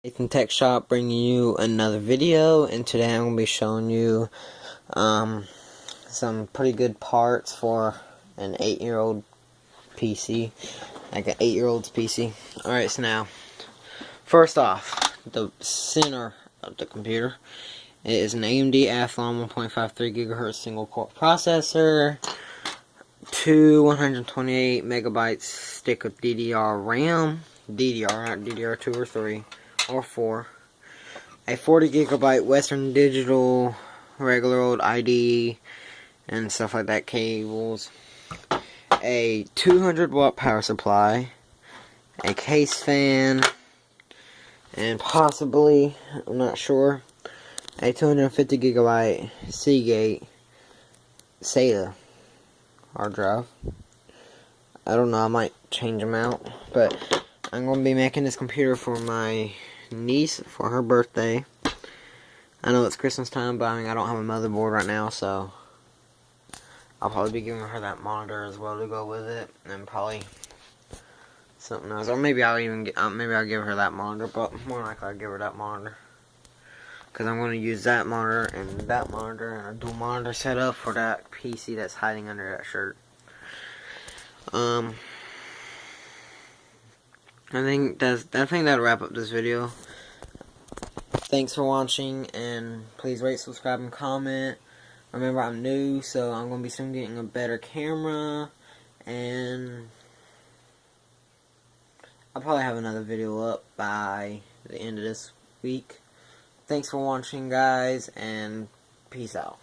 Nathan Tech Shop bringing you another video, and today I'm going to be showing you some pretty good parts for an 8-year-old PC, like an 8-year-old's PC. Alright, so now, first off, the center of the computer, it is an AMD Athlon 1.53 GHz single core processor, two 128 megabytes stick of DDR RAM, DDR, not DDR2 or 3. Or 4, a 40 gigabyte Western Digital regular old ID and stuff like that cables, a 200 watt power supply, a case fan, and possibly, I'm not sure, a 250 gigabyte Seagate SATA hard drive. I don't know, I might change them out, but I'm going to be making this computer for my niece for her birthday. I know it's Christmas time, but I mean, I don't have a motherboard right now, so I'll probably be giving her that monitor as well to go with it, and probably something else, or maybe I'll even get, maybe I'll give her that monitor, but more likely I'll give her that monitor, because I'm going to use that monitor and a dual monitor setup for that PC that's hiding under that shirt. I think that'll wrap up this video. Thanks for watching, and please rate, subscribe, and comment. Remember, I'm new, so I'm going to be soon getting a better camera, and I'll probably have another video up by the end of this week. Thanks for watching, guys, and peace out.